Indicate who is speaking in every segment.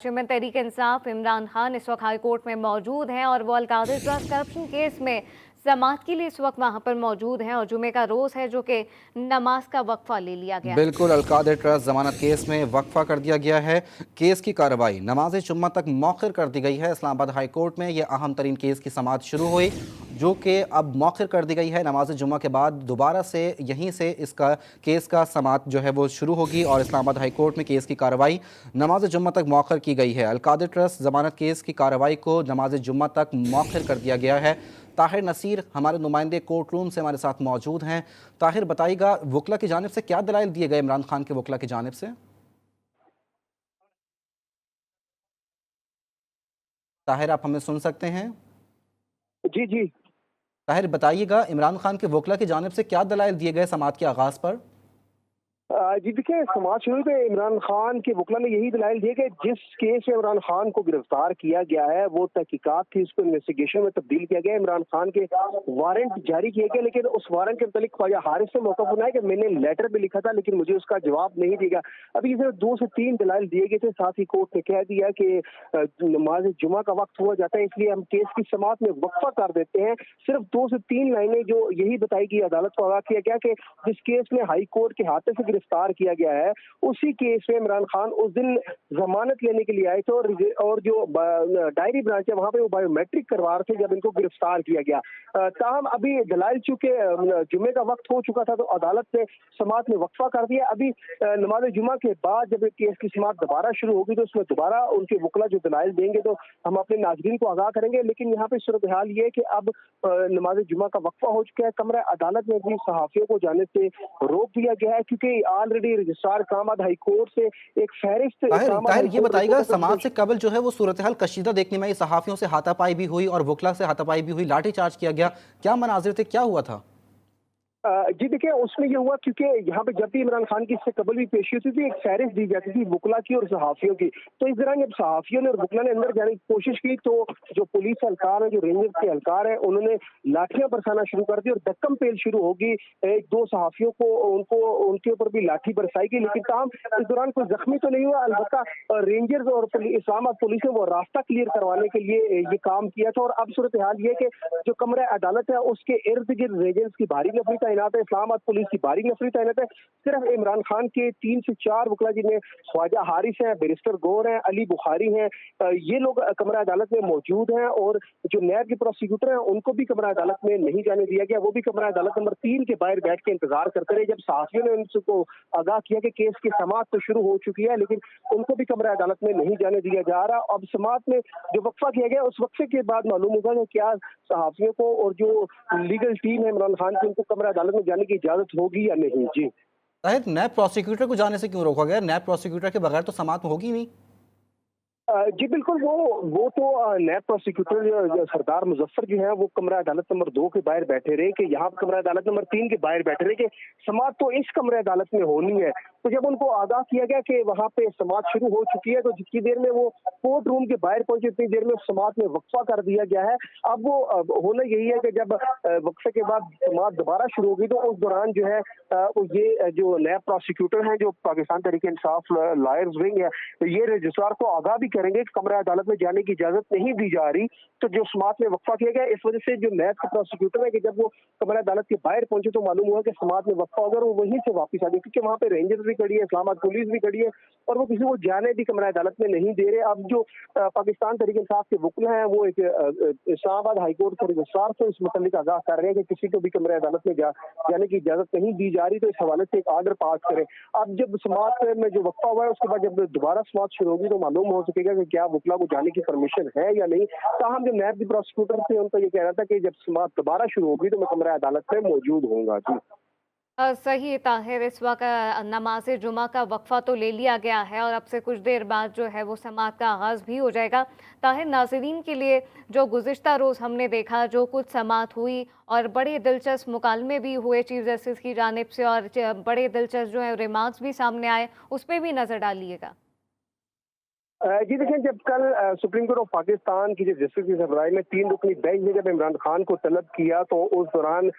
Speaker 1: में तहरीक इंसाफ इमरान खान इस वक्त हाई कोर्ट में मौजूद हैं और वो अल-कादिर ट्रस्ट करप्शन केस में समाअत के लिए इस वक्त वहां पर मौजूद हैं और जुमे का रोज है जो कि नमाज का वक्फा ले लिया गया है।
Speaker 2: बिल्कुल, अल-कादिर ट्रस्ट जमानत केस में वक्फा कर दिया गया है। केस की कार्रवाई नमाज जुम्मा तक मौखिर कर दी गई है। इस्लामाबाद हाई कोर्ट में यह अहम तरीन केस की समाअत शुरू हुई, जो कि अब मौखिर कर दी गई है। नमाज जुम्मा के बाद दोबारा से यहीं से इसका केस का समाअत जो है वो शुरू होगी और इस्लामाबाद हाई कोर्ट में केस की कार्रवाई नमाज जुम्मा तक मौखिर की गई है। अल-कादिर ट्रस्ट जमानत केस की कार्रवाई को नमाज जुम्मा तक मौखिर कर दिया गया है। ताहिर नसीर हमारे नुमाइंदे कोर्ट रूम से हमारे साथ मौजूद हैं। ताहिर, बताइएगा वकला की जानिब से क्या दलाइल दिए गए इमरान खान के वकला की जानिब से? ताहिर, आप हमें सुन सकते हैं?
Speaker 3: जी, जी।
Speaker 2: ताहिर, बताइएगा इमरान खान के वकला की जानिब से क्या दलाइल दिए गए समाअत के आगाज़ पर?
Speaker 3: जी देखिए, समाज शुरू पे इमरान खान के वकला ने यही दलाइल दिए कि जिस केस में इमरान खान को गिरफ्तार किया गया है वो तहकीकात थी, उसको इन्वेस्टिगेशन में तब्दील किया गया। इमरान खान के वारंट जारी किए गए, लेकिन उस वारंट के मुतालिक ख्वाजा हारिस से मौका बनाया कि मैंने लेटर भी लिखा था लेकिन मुझे उसका जवाब नहीं दिया। अभी सिर्फ 2 से 3 दलाइल दिए गए थे। साथ ही कोर्ट ने कह दिया कि नमाज जुमा का वक्त हुआ जाता है, इसलिए हम केस की समाअत में वक्फा कर देते हैं। सिर्फ 2 से 3 लाइनें जो यही बताई गई, अदालत को आगाह किया गया कि जिस केस में हाई कोर्ट के हाथे से गिरफ्तार किया गया है उसी केस में इमरान खान उस दिन जमानत लेने के लिए आए थे और जो डायरी ब्रांच है वहां पे वो बायोमेट्रिक करवा रहे थे जब इनको गिरफ्तार किया गया। ताहम अभी दलाइल चूंकि जुमे का वक्त हो चुका था तो अदालत ने समाअत में वक्फा कर दिया। अभी नमाज जुमा के बाद जब केस की समाअत दोबारा शुरू होगी तो उसमें दोबारा उनके वकला जो दलाइल देंगे तो हम अपने नाज़रीन को आगाह करेंगे। लेकिन यहाँ पे सूरत हाल ये है कि अब नमाज जुमा का वक्फा हो चुका है। कमरा अदालत में भी सहाफियों को जाने से रोक दिया गया है क्योंकि already registrar Islamabad high court से एक फहरिस्त
Speaker 2: ताहिर, ये बताइएगा समाअत से कबल जो है वो सूरत हाल कशीदा देखने में आई, सहाफ़ियों से हाथापाई भी हुई और वकला से हाथापाई भी हुई, लाठीचार्ज किया गया। क्या मनाजिर थे, क्या हुआ था?
Speaker 3: जी देखिए, उसमें ये हुआ क्योंकि यहाँ पे जब भी इमरान खान की इससे कबल भी पेशी होती थी एक फहरिस्त दी जाती थी वकला की और सहाफियों की। तो इस दौरान जब सहाफियों ने और वकला ने अंदर जाने की कोशिश की तो जो पुलिस एहलकार है, जो रेंजर्स के एहलकार है, उन्होंने लाठियां बरसाना शुरू कर दी और धक्कम पेल शुरू होगी। एक दो सहाफियों को उनको उनके ऊपर भी लाठी बरसाई गई, लेकिन ताहम इस दौरान कोई जख्मी तो नहीं हुआ। अलबत्ता रेंजर्स और इस्लामाबाद पुलिस ने वो रास्ता क्लियर करवाने के लिए ये काम किया था। और अब सूरत हाल ये कि जो कमरा अदालत है उसके इर्द गिर्द रेंजर्स की भारी नफरी तैनात है, इस्लामाबाद पुलिस की भारी नफरी तैनात है। सिर्फ इमरान खान के 3 से 4 वकला जिनमें ख्वाजा हारिस हैं, बैरिस्टर गौर हैं, अली बुखारी हैं, ये लोग कमरा अदालत में मौजूद हैं। और जो नैब के प्रोसिक्यूटर हैं उनको भी कमरा अदालत में नहीं जाने दिया गया। वो भी कमरा अदालत नंबर 3 के बाहर बैठ के इंतजार करते रहे। जब सहाफियों ने उनको आगाह किया कि केस की समाअत तो शुरू हो चुकी है, लेकिन उनको भी कमरा अदालत में नहीं जाने दिया जा रहा। अब समाअत में जो वक्फा किया गया उस वक्फे के बाद मालूम होगा कि क्या सहाफियों को और जो लीगल टीम है इमरान खान की उनको कमरा अदालत में जाने की इजाजत होगी या नहीं। जी
Speaker 2: ताहिर, नैब प्रोसिक्यूटर को जाने से क्यों रोका गया? नैब प्रोसिक्यूटर के बगैर तो समाअत होगी नहीं।
Speaker 3: जी बिल्कुल, वो तो नैब प्रोसिक्यूटर जो सरदार मुजफ्फर जो है वो कमरा अदालत नंबर 2 के बाहर बैठे रहे कि यहाँ कमरा अदालत नंबर 3 के बाहर बैठे रहे कि समाअत तो इस कमरा अदालत में होनी है। तो जब उनको आगाह किया गया कि वहाँ पे समाअत शुरू हो चुकी है तो जितनी देर में वो कोर्ट रूम के बाहर पहुंचे उतनी देर में समाअत में वक्फा कर दिया गया है। अब वो होना यही है कि जब वक्फे के बाद समाअत दोबारा शुरू होगी तो उस दौरान जो है ये जो नैब प्रोसिक्यूटर हैं जो पाकिस्तान तहरीक इंसाफ लॉयर्स विंग है, ये रजिस्ट्रार को आगाह भी करेंगे कि कमरा अदालत में जाने की इजाजत नहीं दी जा रही। तो जो समाअत में वक्फा किया गया इस वजह से जो नैब के प्रोसिक्यूटर है कि जब वो कमरा अदालत के बाहर पहुंचे तो मालूम हुआ कि समाअत में वक्फा होगा और वो वहीं से वापस आ गए क्योंकि वहाँ पे रेंजर्स भी खड़ी है, इस्लामाबाद पुलिस भी खड़ी है और वो किसी को जाने भी कमरा अदालत में नहीं दे रहे। अब जो पाकिस्तान तहरीक इंसाफ के वकील हैं वो एक इस्लामाबाद हाईकोर्ट के रजिस्ट्रार को इस मुतालिक आगाह कर रहे हैं कि किसी को भी कमरा अदालत में जाने की इजाजत नहीं दी जा रही, तो इस हवाले से एक आर्डर पास करें। अब जब समाअत में जो वक्फा हुआ है उसके बाद जब दोबारा समाअत शुरू होगी तो मालूम हो सकेगा कि क्या वकला को जाने की परमिशन है या नहीं। ताहम जो नैब के प्रोसिक्यूटर थे उनका ये कहना था कि जब समाअत दोबारा शुरू होगी तो मैं कमरा अदालत में मौजूद होऊंगा। जी
Speaker 1: सही ताहिर, इस वक्त नमाज जुमा का वक्फा तो ले लिया गया है और अब से कुछ देर बाद जो है वो समाअत का आगाज़ भी हो जाएगा। ताहिर, नाज़रीन के लिए जो गुज़िश्ता रोज़ हमने देखा जो कुछ समाअत हुई और बड़े दिलचस्प मुकालमे भी हुए चीफ जस्टिस की जानिब से और बड़े दिलचस्प जो है रिमार्क्स भी सामने आए, उस पर भी नज़र डालिएगा।
Speaker 3: जी देखिए, जब कल सुप्रीम कोर्ट ऑफ पाकिस्तान की जो जस्टिस की सरबराही में 3 रुकनी बेंच ने जब इमरान खान को तलब किया तो उस दौरान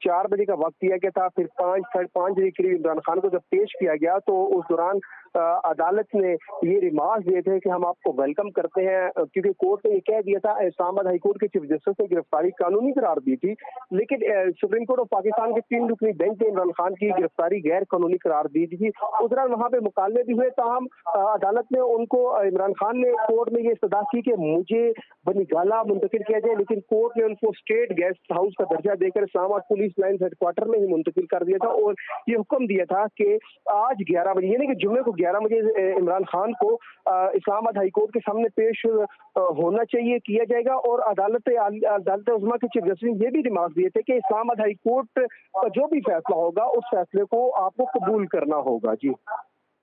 Speaker 3: 4 बजे का वक्त दिया गया था। फिर 5 साढ़े 5 बजे के करीब इमरान खान को जब पेश किया गया तो उस दौरान अदालत ने ये रिमार्क दिए थे कि हम आपको वेलकम करते हैं, क्योंकि कोर्ट ने ये कह दिया था, इस्लामाबाद हाई कोर्ट के चीफ जस्टिस ने गिरफ्तारी कानूनी करार दी थी, लेकिन सुप्रीम कोर्ट ऑफ पाकिस्तान के 3 रुकनी बेंच ने इमरान खान की गिरफ्तारी गैर कानूनी करार दी थी। उस दौरान वहां पे मुकालमे भी हुए, ताहम अदालत ने उनको, इमरान खान ने कोर्ट में ये इस्तदा की कि मुझे बनीगाला मुंतकिल किया जाए, लेकिन कोर्ट ने उनको स्टेट गेस्ट हाउस का दर्जा देकर इस्लामाबाद पुलिस लाइन हेडक्वार्टर में ही मुंतकिल कर दिया था और ये हुक्म दिया था कि आज 11 बजे, यानी कि जुम्मे को 11 बजे इमरान खान को इस्लामाबाद हाई कोर्ट के सामने पेश होना चाहिए, किया जाएगा। और अदालत उज़्मा के चीफ जस्टिस ने ये भी रिमार्क दिए थे कि इस्लामाबाद हाई कोर्ट का जो भी फैसला होगा उस फैसले को आपको कबूल करना होगा। जी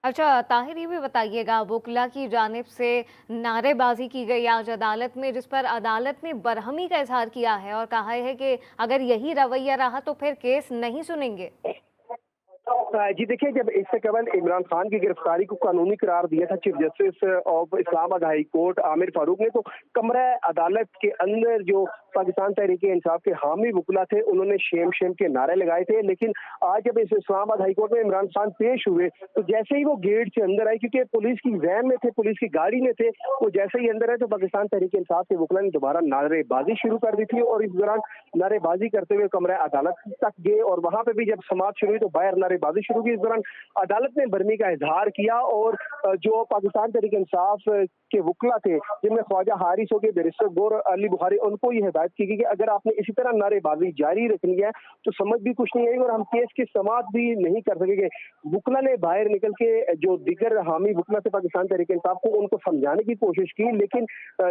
Speaker 1: अच्छा ताहिर, ये भी बताइएगा, वकला की जानिब से नारेबाजी की गई आज अदालत में, जिस पर अदालत ने बरहमी का इजहार किया है और कहा है कि अगर यही रवैया रहा तो फिर केस नहीं सुनेंगे।
Speaker 3: जी देखिए, जब इससे कबल इमरान खान की गिरफ्तारी को कानूनी करार दिया था chief justice of Islamabad high court Aamir Farooq ने, तो कमरा अदालत के अंदर जो पाकिस्तान तहरीक इंसाफ के हामी वकला थे उन्होंने शेम शेम के नारे लगाए थे। लेकिन आज जब इस इस्लामाबाद हाई कोर्ट में इमरान खान पेश हुए तो जैसे ही वो गेट से अंदर आए, क्योंकि पुलिस की वैन में थे, पुलिस की गाड़ी में थे, वो जैसे ही अंदर आए तो पाकिस्तान तहरीक इंसाफ के वकला ने दोबारा नारेबाजी शुरू कर दी थी और इस दौरान नारेबाजी करते हुए कमरा अदालत तक गए और वहां पे भी जब समाअत शुरू हुई तो बाहर नारेबाजी शुरू की। इस दौरान अदालत ने बरहमी का इजहार किया और जो पाकिस्तान तहरीक इंसाफ के वकला थे, जिनमें ख्वाजा हारिस हो गए, बैरिस्टर गौर अली बुखारी, उनको ये हिदायत की गई कि अगर आपने इसी तरह नारेबाजी जारी रखनी है तो समझ भी कुछ नहीं आएगी और हम केस की समाअत भी नहीं कर सकेंगे। वकला ने बाहर निकल के जो दिगर हामी वकला थे पाकिस्तान तहरीक इंसाफ को, उनको समझाने की कोशिश की, लेकिन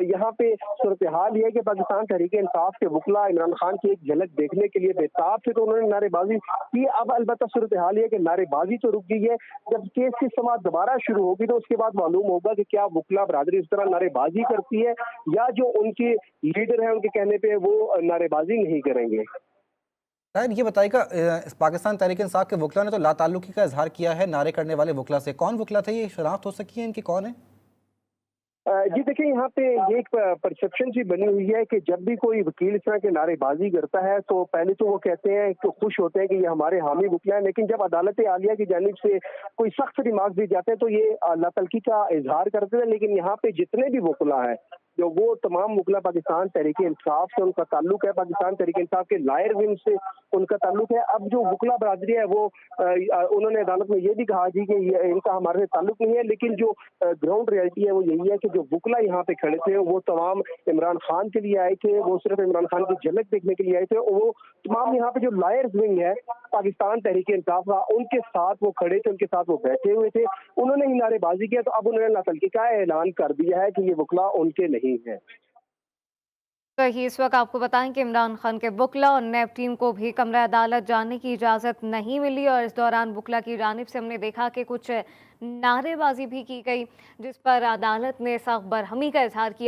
Speaker 3: यहाँ पे सूरत हाल ये है कि पाकिस्तान तहरीक इंसाफ के वकला इमरान खान की एक झलक देखने के लिए बेताब थे, तो उन्होंने नारेबाजी की। अब अलबत्ता सूरत हाल ये कि नारेबाजी तो रुक गई है, जब केस की समाअत दोबारा शुरू होगी तो उसके बाद मालूम होगा कि क्या वकला बरादरी इस तरह नारेबाजी करती है या जो उनके लीडर हैं उनके कहने पे वो नारेबाजी नहीं करेंगे।
Speaker 2: शायद ये बताइएगा, पाकिस्तान तहरीक इंसाफ के वकला ने तो लाताल्लुकी का इजहार किया है नारे करने वाले वकला से। कौन वकला थे, ये शनाख्त हो सकी है इनकी, कौन है?
Speaker 3: जी देखिए, यहाँ पे ये एक परसेप्शन सी बनी हुई है कि जब भी कोई वकील इस तरह के नारेबाजी करता है तो पहले तो वो कहते हैं कि खुश होते हैं कि ये हमारे हामी वकला है, लेकिन जब अदालत आलिया की जानिब से कोई सख्त रिमार्क दिए जाते हैं तो ये लातल्की का इजहार करते हैं। लेकिन यहाँ पे जितने भी वकला है जो वो तमाम वकला पाकिस्तान तहरीक इंसाफ से उनका ताल्लुक है, पाकिस्तान तहरीक इंसाफ के लायर विंग से उनका ताल्लुक है। अब जो वकला बरादरी है वो उन्होंने अदालत में ये भी कहा जी कि इनका हमारे से ताल्लुक नहीं है, लेकिन जो ग्राउंड रियलिटी है वो यही है कि जो वकला यहाँ पे खड़े थे वो तमाम इमरान खान के लिए आए थे, वो सिर्फ इमरान खान की झलक देखने के लिए आए थे। वो तमाम यहाँ पे जो लायर्स विंग है पाकिस्तान तहरीक इंसाफ का, उनके साथ वो खड़े थे, उनके साथ वो बैठे हुए थे, उन्होंने ही नारेबाजी किया। तो अब उन्होंने लातल्की का ऐलान कर दिया है कि ये वकला उनके नहीं है।
Speaker 1: वही इस वक्त आपको बताएं कि इमरान खान के वकला और नैब टीम को भी कमरा अदालत जाने की इजाज़त नहीं मिली और इस दौरान वकला की जानिब से हमने देखा कि कुछ नारेबाजी भी की गई, जिस पर अदालत ने सख्त बरहमी का इजहार किया।